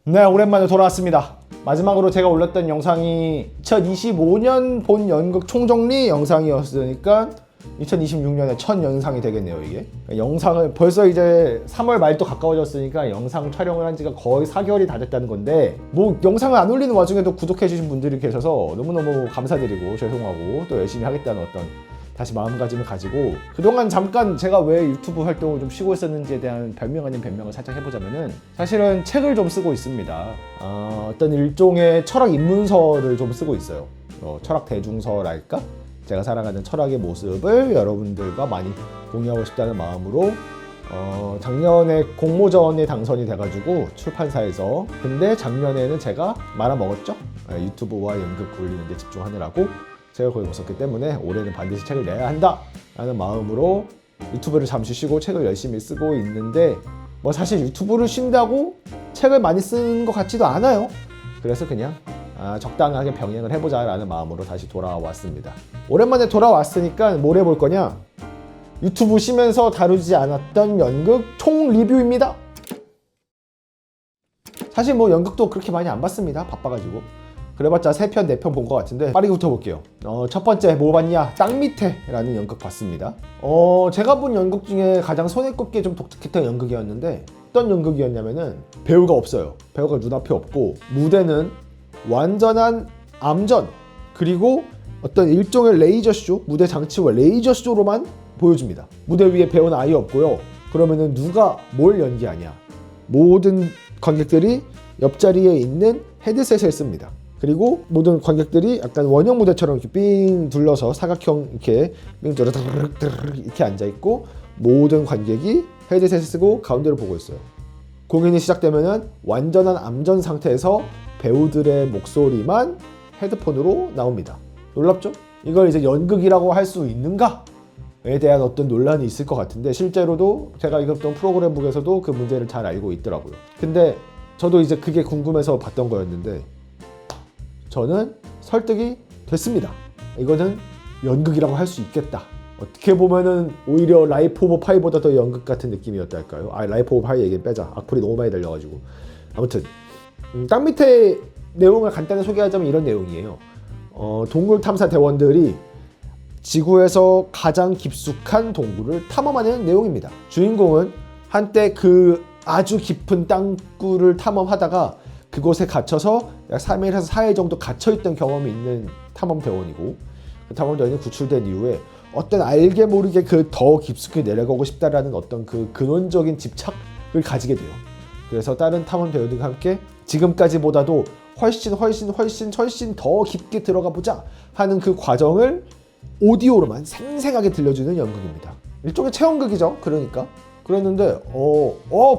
네, 오랜만에 돌아왔습니다. 마지막으로 제가 올렸던 영상이 2025년 본 연극 총정리 영상이었으니까 2026년에 첫 영상이 되겠네요, 이게. 영상을 벌써 이제 3월 말도 가까워졌으니까 영상 촬영을 한 지가 거의 4개월이 다 됐다는 건데, 뭐 영상을 안 올리는 와중에도 구독해주신 분들이 계셔서 너무너무 감사드리고 죄송하고 또 열심히 하겠다는 어떤 다시 마음가짐을 가지고, 그동안 잠깐 제가 왜 유튜브 활동을 좀 쉬고 있었는지에 대한 별명 아닌 변명을 살짝 해보자면은, 사실은 책을 좀 쓰고 있습니다. 어떤 일종의 철학 입문서를 좀 쓰고 있어요. 철학 대중서랄까? 제가 살아가는 철학의 모습을 여러분들과 많이 공유하고 싶다는 마음으로 작년에 공모전에 당선이 돼가지고 출판사에서, 근데 작년에는 제가 말아먹었죠. 유튜브와 연극 올리는 데 집중하느라고 제가 거의 없었기 때문에 올해는 반드시 책을 내야 한다 라는 마음으로 유튜브를 잠시 쉬고 책을 열심히 쓰고 있는데, 뭐 사실 유튜브를 쉰다고 책을 많이 쓰는 것 같지도 않아요. 그래서 그냥 적당하게 병행을 해보자 라는 마음으로 다시 돌아왔습니다. 오랜만에 돌아왔으니까 뭘 해볼 거냐, 유튜브 쉬면서 다루지 않았던 연극 총 리뷰입니다. 사실 뭐 연극도 그렇게 많이 안 봤습니다. 바빠가지고. 그래봤자 3편 4편 본 것 같은데 빠르게 붙어볼게요. 첫 번째 뭐 봤냐, 땅 밑에 라는 연극 봤습니다. 제가 본 연극 중에 가장 손에 꼽기에 좀 독특했던 연극이었는데, 어떤 연극이었냐면은 배우가 없어요. 배우가 눈앞에 없고, 무대는 완전한 암전, 그리고 어떤 일종의 레이저쇼, 무대 장치와 레이저쇼로만 보여줍니다. 무대 위에 배우는 아예 없고요. 그러면은 누가 뭘 연기하냐, 모든 관객들이 옆자리에 있는 헤드셋을 씁니다. 그리고 모든 관객들이 약간 원형 무대처럼 이렇게 삥 둘러서 사각형 이렇게 삥 드르륵 이렇게 앉아있고, 모든 관객이 헤드셋을 쓰고 가운데로 보고 있어요. 공연이 시작되면은 완전한 암전 상태에서 배우들의 목소리만 헤드폰으로 나옵니다. 놀랍죠? 이걸 이제 연극이라고 할 수 있는가에 대한 어떤 논란이 있을 것 같은데, 실제로도 제가 읽었던 프로그램북에서도 그 문제를 잘 알고 있더라고요. 근데 저도 이제 그게 궁금해서 봤던 거였는데, 저는 설득이 됐습니다. 이거는 연극이라고 할 수 있겠다. 어떻게 보면은 오히려 라이프 오브 파이보다 더 연극 같은 느낌이었달까요? 라이프 오브 파이 얘기 빼자. 악플이 너무 많이 달려가지고. 아무튼 땅 밑에 내용을 간단히 소개하자면 이런 내용이에요. 동굴 탐사 대원들이 지구에서 가장 깊숙한 동굴을 탐험하는 내용입니다. 주인공은 한때 그 아주 깊은 땅굴을 탐험하다가 그곳에 갇혀서 약 3일에서 4일 정도 갇혀있던 경험이 있는 탐험대원이고, 그 탐험대원이 구출된 이후에 어떤 알게 모르게 그 더 깊숙이 내려가고 싶다라는 어떤 그 근원적인 집착을 가지게 돼요. 그래서 다른 탐험대원들과 함께 지금까지보다도 훨씬 더 깊게 들어가 보자 하는 그 과정을 오디오로만 생생하게 들려주는 연극입니다. 일종의 체험극이죠. 그러니까 그랬는데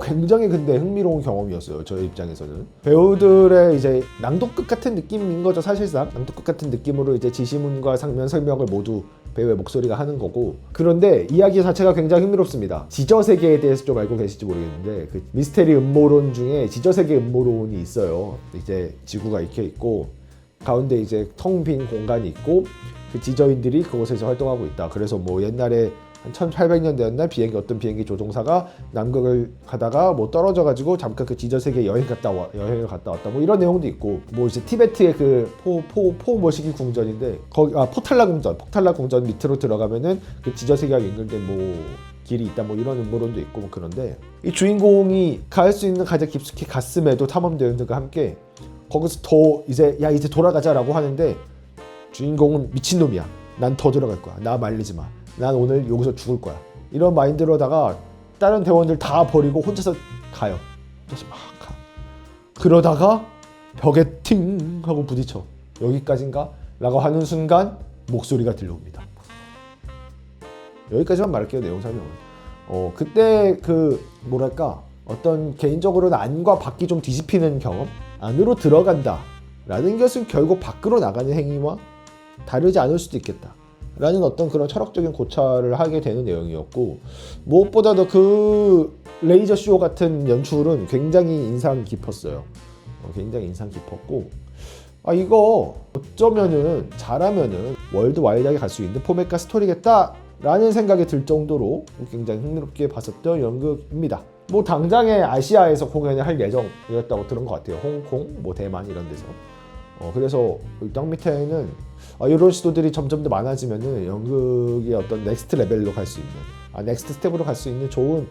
굉장히 근데 흥미로운 경험이었어요. 저의 입장에서는. 배우들의 이제 낭독극 같은 느낌인 거죠. 사실상 낭독극 같은 느낌으로 이제 지시문과 상면 설명을 모두 배우의 목소리가 하는 거고, 그런데 이야기 자체가 굉장히 흥미롭습니다. 지저세계에 대해서 좀 알고 계실지 모르겠는데, 그 미스테리 음모론 중에 지저세계 음모론이 있어요. 이제 지구가 이렇게 있고 가운데 이제 텅 빈 공간이 있고, 그 지저인들이 그곳에서 활동하고 있다. 그래서 뭐 옛날에 한 1800년대였나 어떤 비행기 조종사가 남극을 가다가 뭐 떨어져가지고 잠깐 그 지저세계 여행을 갔다 왔다. 뭐 이런 내용도 있고, 뭐 이제 티베트의 그 포머시기 궁전인데 거기 폭탈라 궁전 밑으로 들어가면은 그 지저세계와 연결된 뭐 길이 있다. 뭐 이런 음모론도 있고 뭐 그런데, 이 주인공이 갈 수 있는 가장 깊숙이 갔음에도 탐험대원들과 함께 거기서 더 이제 돌아가자라고 하는데, 주인공은 미친놈이야. 난 더 들어갈 거야. 나 말리지 마. 난 오늘 여기서 죽을 거야. 이런 마인드로다가 다른 대원들 다 버리고 혼자서 가요. 혼자서 막 가. 그러다가 벽에 팅 하고 부딪혀. 여기까지인가? 라고 하는 순간 목소리가 들려옵니다. 여기까지만 말할게요. 내용 설명은. 그때 그 뭐랄까, 어떤 개인적으로는 안과 밖이 좀 뒤집히는 경험? 안으로 들어간다 라는 것은 결국 밖으로 나가는 행위와 다르지 않을 수도 있겠다 라는 어떤 그런 철학적인 고찰을 하게 되는 내용이었고, 무엇보다도 그 레이저쇼 같은 연출은 굉장히 인상 깊었어요. 굉장히 인상 깊었고, 이거 어쩌면은 잘하면은 월드와이드하게 갈 수 있는 포맷과 스토리겠다 라는 생각이 들 정도로 굉장히 흥미롭게 봤었던 연극입니다. 뭐 당장에 아시아에서 공연을 할 예정이었다고 들은 것 같아요. 홍콩, 뭐 대만 이런 데서. 그래서 땅 밑에는 이런 시도들이 점점 더 많아지면은 연극의 어떤 넥스트 레벨로 갈 수 있는, 넥스트 스텝으로 갈 수 있는 좋은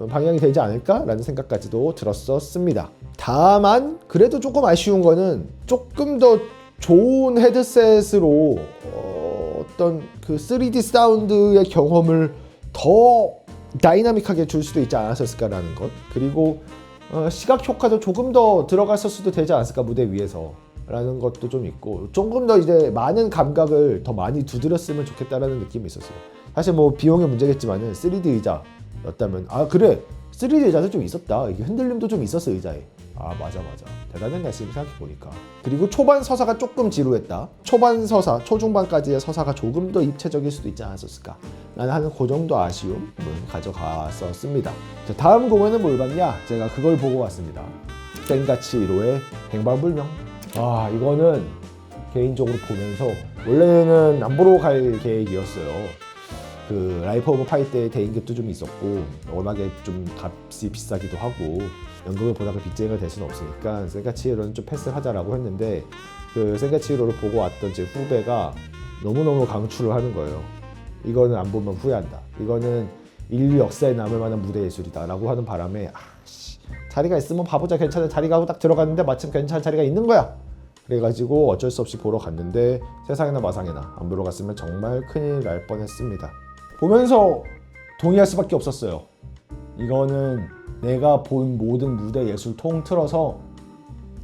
방향이 되지 않을까라는 생각까지도 들었었습니다. 다만 그래도 조금 아쉬운 거는 조금 더 좋은 헤드셋으로 어떤 그 3D 사운드의 경험을 더 다이나믹하게 줄 수도 있지 않았을까라는 것, 그리고 시각 효과도 조금 더 들어갔을 수도 되지 않았을까 무대 위에서 라는 것도 좀 있고, 조금 더 이제 많은 감각을 더 많이 두드렸으면 좋겠다라는 느낌이 있었어요. 사실 뭐 비용의 문제겠지만은 3D 의자였다면 그래 3D 의자도 좀 있었다, 이게 흔들림도 좀 있었어 의자에. 맞아 대단했네 지금 생각해보니까. 그리고 초반 서사가 조금 지루했다. 초반 서사, 초중반까지의 서사가 조금 더 입체적일 수도 있지 않았을까 나는 하는 그 정도 아쉬움을 가져갔었습니다. 자, 다음 공연은 뭘 봤냐? 제가 그걸 보고 왔습니다. 센가치히로의 행방불명. 이거는 개인적으로 보면서 원래는 안 보러 갈 계획이었어요. 그 라이프 오브 파이 때 대인급도 좀 있었고 워낙에 좀 값이 비싸기도 하고 연극을 보다가 빚쟁이가 될 수는 없으니까 센가치히로는 좀 패스하자라고 했는데, 그 센가치히로를 보고 왔던 제 후배가 너무너무 강추를 하는 거예요. 이거는 안 보면 후회한다, 이거는 인류 역사에 남을 만한 무대 예술이다 라고 하는 바람에 자리가 있으면 봐보자, 괜찮은 자리가 하고 딱 들어갔는데 마침 괜찮은 자리가 있는 거야. 그래가지고 어쩔 수 없이 보러 갔는데 세상에나 마상에나 안 보러 갔으면 정말 큰일 날 뻔했습니다. 보면서 동의할 수밖에 없었어요. 이거는 내가 본 모든 무대 예술 통틀어서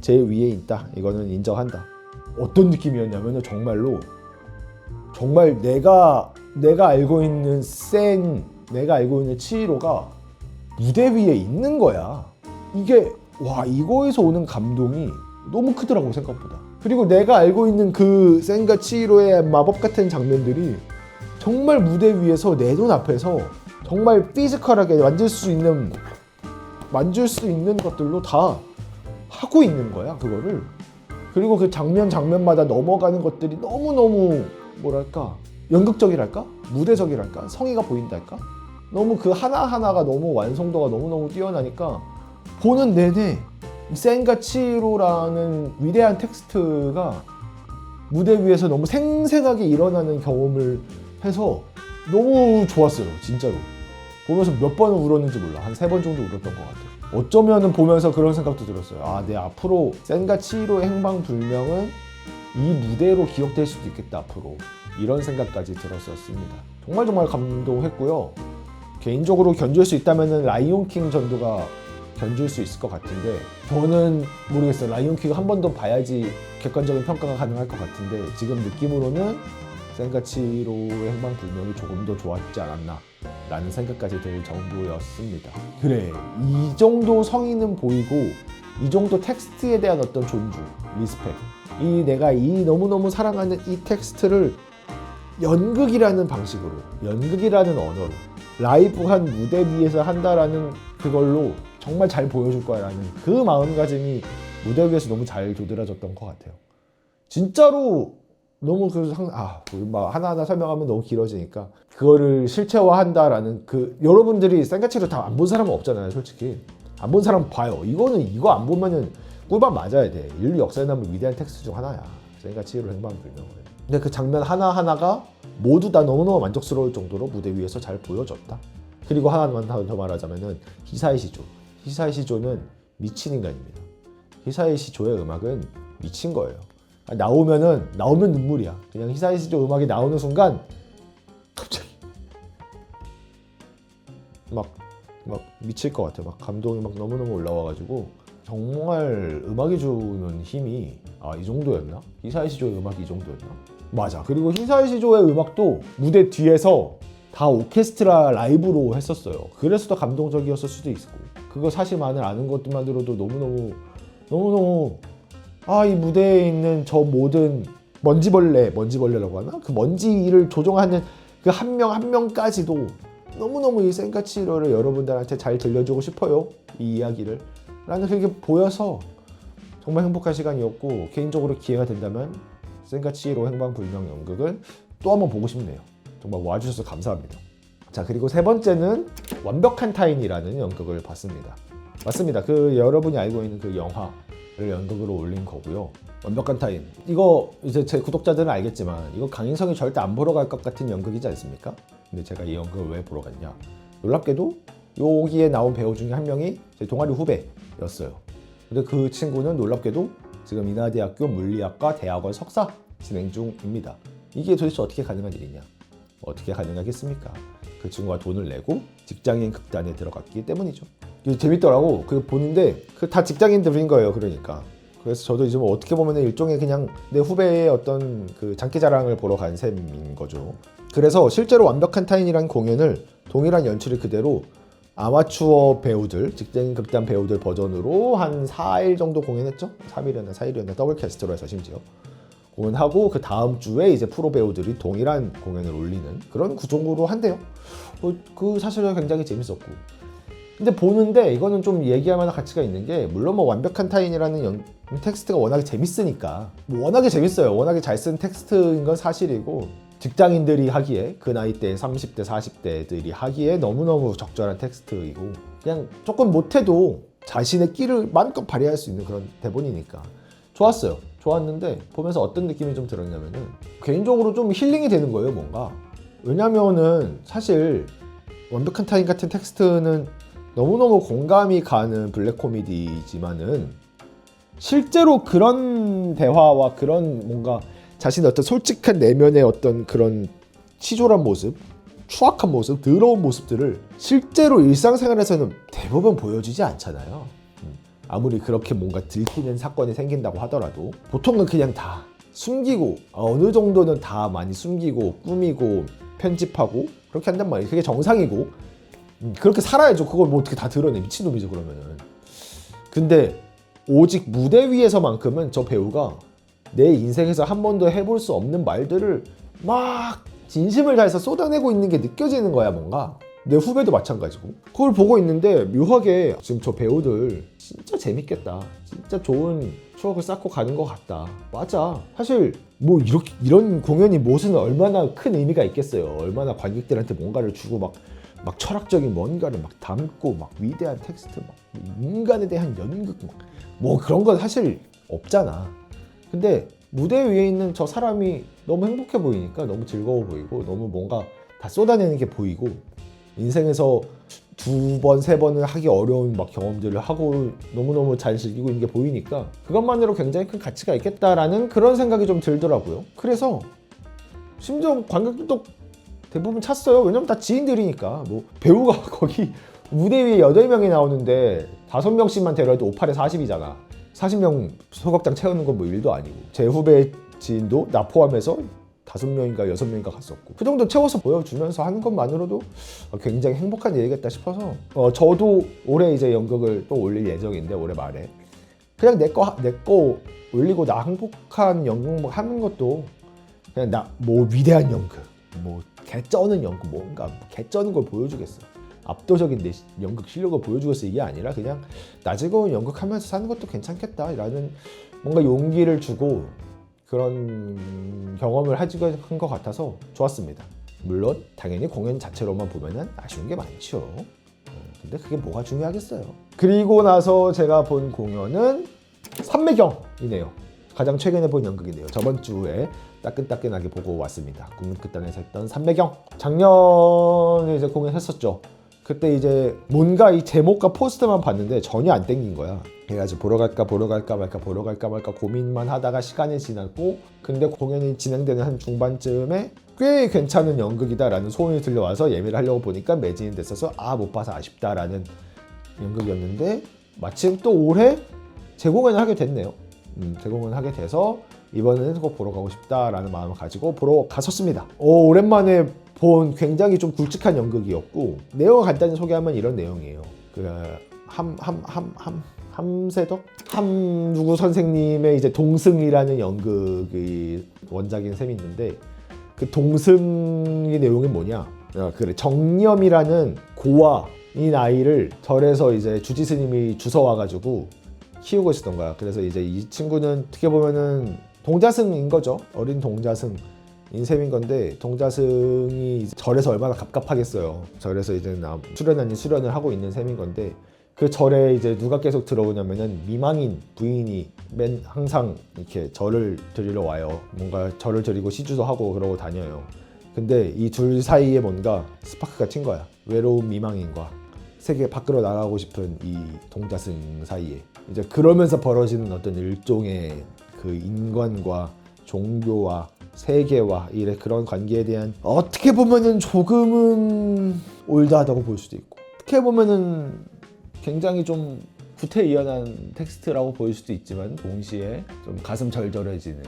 제일 위에 있다, 이거는 인정한다. 어떤 느낌이었냐면 정말로 정말 내가 알고 있는 내가 알고 있는 치히로가 무대 위에 있는 거야. 이게 이거에서 오는 감동이 너무 크더라고 생각보다. 그리고 내가 알고 있는 그 센과 치히로의 마법 같은 장면들이 정말 무대 위에서 내 눈 앞에서 정말 피지컬하게 만질 수 있는 것들로 다 하고 있는 거야 그거를. 그리고 그 장면마다 넘어가는 것들이 너무너무 뭐랄까 연극적이랄까 무대적이랄까 성의가 보인달까, 너무 그 하나하나가 너무 완성도가 너무너무 뛰어나니까 보는 내내 센과 치히로라는 위대한 텍스트가 무대 위에서 너무 생생하게 일어나는 경험을 해서 너무 좋았어요. 진짜로 보면서 몇 번은 울었는지 몰라. 한 3번 정도 울었던 것 같아요. 어쩌면은 보면서 그런 생각도 들었어요. 내 앞으로 센과 치히로의 행방불명은 이 무대로 기억될 수도 있겠다 앞으로, 이런 생각까지 들었었습니다. 정말 감동했고요. 개인적으로 견줄 수 있다면은 라이온킹 정도가 견줄 수 있을 것 같은데, 저는 모르겠어요. 라이온킹 한 번 더 봐야지 객관적인 평가가 가능할 것 같은데, 지금 느낌으로는 센과 치히로의 행방불명이 조금 더 좋았지 않았나 라는 생각까지 들 정도였습니다. 그래, 이 정도 성의는 보이고 이 정도 텍스트에 대한 어떤 존중, 리스펙, 내가 너무너무 사랑하는 이 텍스트를 연극이라는 방식으로, 연극이라는 언어로 라이브한 무대 위에서 한다라는 그걸로 정말 잘 보여줄 거야라는 그 마음가짐이 무대 위에서 너무 잘 도드라졌던 것 같아요. 진짜로 너무 하나하나 설명하면 너무 길어지니까 그거를 실체화한다라는 여러분들이 센가치히로 다 안 본 사람은 없잖아요. 솔직히 안 본 사람 봐요. 이거 안 보면은 꿀밤 맞아야 돼. 인류 역사에 남은 위대한 텍스트 중 하나야, 센가치히로 행방불명은. 근데 그 장면 하나하나가 모두 다 너무너무 만족스러울 정도로 무대 위에서 잘 보여졌다. 그리고 하나만 더 말하자면은 히사이 시조는 미친 인간입니다. 히사이 시조의 음악은 미친 거예요. 나오면 눈물이야. 그냥 히사이 시조 음악이 나오는 순간 갑자기 막 미칠 것 같아요. 감동이 너무너무 올라와가지고 정말 음악이 주는 힘이 이 정도였나? 히사이 시조의 음악이 이 정도였나? 맞아. 그리고 히사이 시조의 음악도 무대 뒤에서 다 오케스트라 라이브로 했었어요. 그래서 더 감동적이었을 수도 있고, 그거 사실만을 아는 것만으로도 너무너무 이 무대에 있는 저 모든 먼지벌레라고 하나? 그 먼지를 조종하는 그 한 명 한 명까지도 너무너무 이 센과 치히로를 여러분들한테 잘 들려주고 싶어요, 이 이야기를 라는 그게 보여서 정말 행복한 시간이었고, 개인적으로 기회가 된다면 센과 치히로 행방불명 연극을 또 한번 보고 싶네요. 정말 와주셔서 감사합니다. 자, 그리고 세 번째는 완벽한 타인이라는 연극을 봤습니다. 맞습니다. 그 여러분이 알고 있는 그 영화를 연극으로 올린 거고요. 완벽한 타인. 이거 이제 제 구독자들은 알겠지만 이거 강인성이 절대 안 보러 갈 것 같은 연극이지 않습니까? 근데 제가 이 연극을 왜 보러 갔냐? 놀랍게도 여기에 나온 배우 중에 한 명이 제 동아리 후배였어요. 근데 그 친구는 놀랍게도 지금 인하대학교 물리학과 대학원 석사 진행 중입니다. 이게 도대체 어떻게 가능한 일이냐? 어떻게 가능하겠습니까? 그 친구가 돈을 내고 직장인 극단에 들어갔기 때문이죠. 재밌더라고. 그 보는데 그 다 직장인들인 거예요. 그러니까. 그래서 저도 이제 뭐 어떻게 보면 일종의 그냥 내 후배의 어떤 그 장기자랑을 보러 간 셈인 거죠. 그래서 실제로 완벽한 타인이라는 공연을 동일한 연출을 그대로 아마추어 배우들, 직장인 극단 배우들 버전으로 한 4일 정도 공연했죠? 3일이었나 4일이었나 더블 캐스트로 해서 심지어 공연하고 그 다음 주에 이제 프로 배우들이 동일한 공연을 올리는 그런 구조로 한대요. 그 사실은 굉장히 재밌었고. 근데 보는데 이거는 좀 얘기할 만한 가치가 있는 게 물론 뭐 완벽한 타인이라는 텍스트가 워낙에 재밌으니까 워낙에 재밌어요. 워낙에 잘 쓴 텍스트인 건 사실이고 직장인들이 하기에 그 나이대 30대 40대들이 하기에 너무너무 적절한 텍스트이고 그냥 조금 못해도 자신의 끼를 마음껏 발휘할 수 있는 그런 대본이니까 좋았어요. 좋았는데 보면서 어떤 느낌이 좀 들었냐면은 개인적으로 좀 힐링이 되는 거예요. 뭔가 왜냐면은 사실 완벽한 타인 같은 텍스트는 너무너무 공감이 가는 블랙 코미디지만은 실제로 그런 대화와 그런 뭔가 자신의 어떤 솔직한 내면의 어떤 그런 치졸한 모습, 추악한 모습, 더러운 모습들을 실제로 일상생활에서는 대부분 보여주지 않잖아요. 아무리 그렇게 뭔가 들키는 사건이 생긴다고 하더라도 보통은 그냥 다 숨기고 어느 정도는 다 많이 숨기고 꾸미고 편집하고 그렇게 한단 말이에요. 그게 정상이고 그렇게 살아야죠. 그걸 뭐 어떻게 다 드러내. 미친놈이죠 그러면은. 근데 오직 무대 위에서만큼은 저 배우가 내 인생에서 한 번도 해볼 수 없는 말들을 막 진심을 다해서 쏟아내고 있는 게 느껴지는 거야. 뭔가 내 후배도 마찬가지고 그걸 보고 있는데 묘하게 지금 저 배우들 진짜 재밌겠다, 진짜 좋은 추억을 쌓고 가는 것 같다. 맞아. 사실 뭐 이런 공연이 무슨 얼마나 큰 의미가 있겠어요. 얼마나 관객들한테 뭔가를 주고 막 철학적인 뭔가를 막 담고 막 위대한 텍스트 막 인간에 대한 연극 뭐 그런 건 사실 없잖아. 근데 무대 위에 있는 저 사람이 너무 행복해 보이니까 너무 즐거워 보이고 너무 뭔가 다 쏟아내는 게 보이고 인생에서 2번, 3번은 하기 어려운 막 경험들을 하고 너무너무 잘 즐기고 있는 게 보이니까 그것만으로 굉장히 큰 가치가 있겠다라는 그런 생각이 좀 들더라고요. 그래서 심지어 관객들도 대부분 찼어요. 왜냐면 다 지인들이니까. 뭐 배우가 거기 무대 위에 8명이 나오는데 5명씩만 데려도 58에 40이잖아. 40명 소극장 채우는 건 뭐 일도 아니고 제 후배 지인도 나 포함해서 5명인가 6명인가 갔었고 그 정도 채워서 보여주면서 하는 것만으로도 굉장히 행복한 일이겠다 싶어서 저도 올해 이제 연극을 또 올릴 예정인데 올해 말에 그냥 내 거 올리고 나 행복한 연극 하는 것도 그냥 나 뭐 위대한 연극 뭐 개쩌는 연극 뭔가 개쩌는 걸 보여주겠어. 압도적인 내 연극 실력을 보여주겠어. 이게 아니라 그냥 나 즐거운 연극하면서 사는 것도 괜찮겠다라는 뭔가 용기를 주고 그런 경험을 한 것 같아서 좋았습니다. 물론 당연히 공연 자체로만 보면은 아쉬운 게 많죠. 근데 그게 뭐가 중요하겠어요. 그리고 나서 제가 본 공연은 삼매경이네요. 가장 최근에 본 연극이네요. 저번 주에 따끈따끈하게 보고 왔습니다. 국립극단에서 했던 삼매경. 작년에 이제 공연했었죠. 그때 이제 뭔가 이 제목과 포스터만 봤는데 전혀 안 땡긴 거야. 그래가지고 보러 갈까 말까 고민만 하다가 시간이 지났고 근데 공연이 진행되는 한 중반쯤에 꽤 괜찮은 연극이다라는 소문이 들려와서 예매를 하려고 보니까 매진이 됐어서 못 봐서 아쉽다라는 연극이었는데 마침 또 올해 재공연을 하게 됐네요. 재공연을 하게 돼서 이번에는 꼭 보러 가고 싶다라는 마음을 가지고 보러 갔었습니다. 오랜만에 본 굉장히 좀 굵직한 연극이었고 내용을 간단히 소개하면 이런 내용이에요. 함세덕? 함누구 선생님의 이제 동승이라는 연극이 원작인 셈이 있는데 그 동승의 내용이 뭐냐? 그래 정념이라는 고아인 아이를 절에서 이제 주지 스님이 주워와가지고 키우고 있었던 거야. 그래서 이제 이 친구는 어떻게 보면은 동자승인 거죠. 어린 동자승. 셈인 건데 동자승이 이제 절에서 얼마나 갑갑하겠어요. 절에서 이제 수련 아닌 수련을 하고 있는 셈인 건데 그 절에 이제 누가 계속 들어오냐면은 미망인 부인이 항상 이렇게 절을 드리러 와요. 뭔가 절을 드리고 시주도 하고 그러고 다녀요. 근데 이 둘 사이에 뭔가 스파크가 튄 거야. 외로운 미망인과 세계 밖으로 나가고 싶은 이 동자승 사이에 이제 그러면서 벌어지는 어떤 일종의 그 인간과 종교와 세계와 이래 그런 관계에 대한 어떻게 보면은 조금은 올드하다고 볼 수도 있고 어떻게 보면은 굉장히 좀 구태의연한 텍스트라고 보일 수도 있지만 동시에 좀 가슴 절절해지는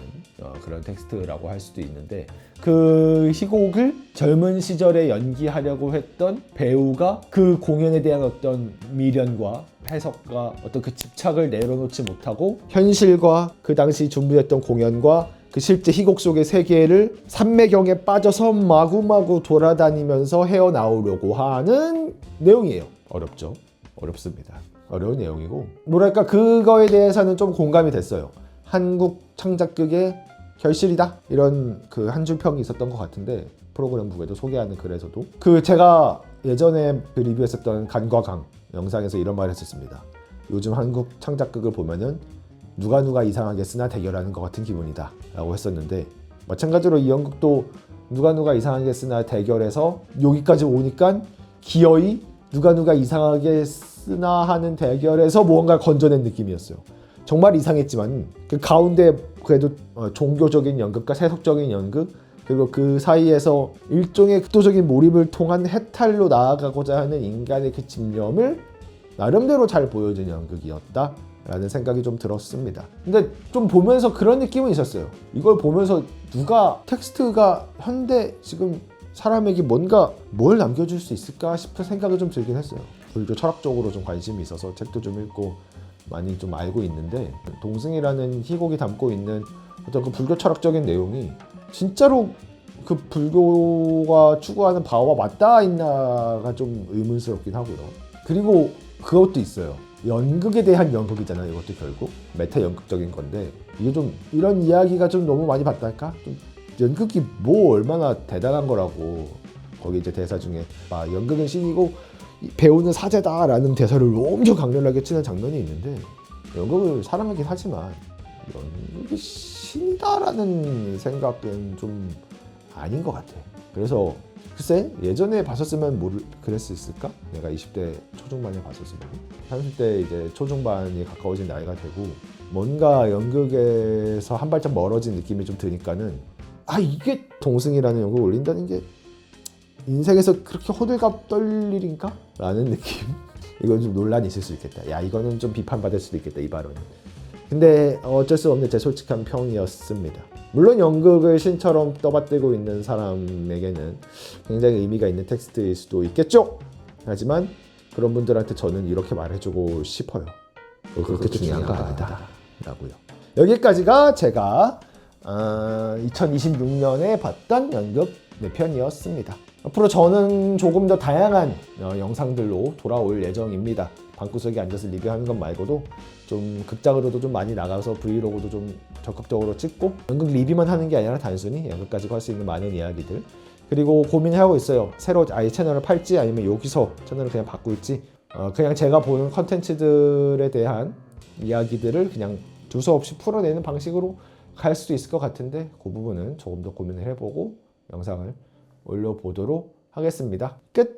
그런 텍스트라고 할 수도 있는데 그 희곡을 젊은 시절에 연기하려고 했던 배우가 그 공연에 대한 어떤 미련과 해석과 어떤 그 집착을 내려놓지 못하고 현실과 그 당시 준비했던 공연과 그 실제 희곡 속의 세계를 삼매경에 빠져서 마구마구 돌아다니면서 헤어나오려고 하는 내용이에요. 어렵죠. 어렵습니다. 어려운 내용이고 뭐랄까 그거에 대해서는 좀 공감이 됐어요. 한국 창작극의 결실이다 이런 그 한 줄 평이 있었던 것 같은데 프로그램북에도 소개하는 글에서도 그 제가 예전에 그 리뷰했었던 간과 강 영상에서 이런 말을 했었습니다. 요즘 한국 창작극을 보면은 누가 이상하게 쓰나 대결하는 것 같은 기분이다 라고 했었는데 마찬가지로 이 연극도 누가 이상하게 쓰나 대결해서 여기까지 오니까 기어이 누가 이상하게 쓰나 하는 대결에서 무언가 건져낸 느낌이었어요. 정말 이상했지만 그 가운데 그래도 종교적인 연극과 세속적인 연극 그리고 그 사이에서 일종의 극도적인 몰입을 통한 해탈로 나아가고자 하는 인간의 그 집념을 나름대로 잘 보여준 연극이었다 라는 생각이 좀 들었습니다. 근데 좀 보면서 그런 느낌은 있었어요. 이걸 보면서 누가 텍스트가 현대 지금 사람에게 뭔가 뭘 남겨줄 수 있을까 싶은 생각이 좀 들긴 했어요. 불교 철학적으로 좀 관심이 있어서 책도 좀 읽고 많이 좀 알고 있는데 동승이라는 희곡이 담고 있는 어떤 그 불교 철학적인 내용이 진짜로 그 불교가 추구하는 바와 맞닿아 있나가 좀 의문스럽긴 하고요. 그리고 그것도 있어요. 연극에 대한 연극이잖아요. 이것도 결국 메타 연극적인 건데 이게 좀 이런 이야기가 좀 너무 많이 봤달까? 좀 연극이 뭐 얼마나 대단한 거라고 거기 이제 대사 중에 연극은 신이고 배우는 사제다라는 대사를 엄청 강렬하게 치는 장면이 있는데 연극을 사랑하긴 하지만 연극이 신이다라는 생각은 좀 아닌 것 같아. 그래서 글쎄 예전에 봤었으면 그랬을까? 내가 20대 초중반에 봤었으면 30대 이제 초중반이 가까워진 나이가 되고 뭔가 연극에서 한 발짝 멀어진 느낌이 좀 드니까는 이게 동승이라는 연극을 올린다는 게 인생에서 그렇게 호들갑 떨 일인가? 라는 느낌. 이건 좀 논란이 있을 수 있겠다. 야 이거는 좀 비판받을 수도 있겠다 이 발언은. 근데 어쩔 수 없는 제 솔직한 평이었습니다. 물론 연극을 신처럼 떠받들고 있는 사람에게는 굉장히 의미가 있는 텍스트일 수도 있겠죠. 하지만 그런 분들한테 저는 이렇게 말해주고 싶어요. 그렇게 중요한 거 아니다 라고요. 여기까지가 제가 2026년에 봤던 연극 4편이었습니다. 앞으로 저는 조금 더 다양한 영상들로 돌아올 예정입니다. 방구석에 앉아서 리뷰하는 것 말고도 좀 극장으로도 좀 많이 나가서 브이로그도 좀 적극적으로 찍고 연극 리뷰만 하는 게 아니라 단순히 연극 가지고 할 수 있는 많은 이야기들 그리고 고민하고 있어요. 새로 아예 채널을 팔지 아니면 여기서 채널을 그냥 바꿀지 그냥 제가 보는 컨텐츠들에 대한 이야기들을 그냥 두서없이 풀어내는 방식으로 갈 수도 있을 것 같은데 그 부분은 조금 더 고민을 해보고 영상을 올려보도록 하겠습니다. 끝!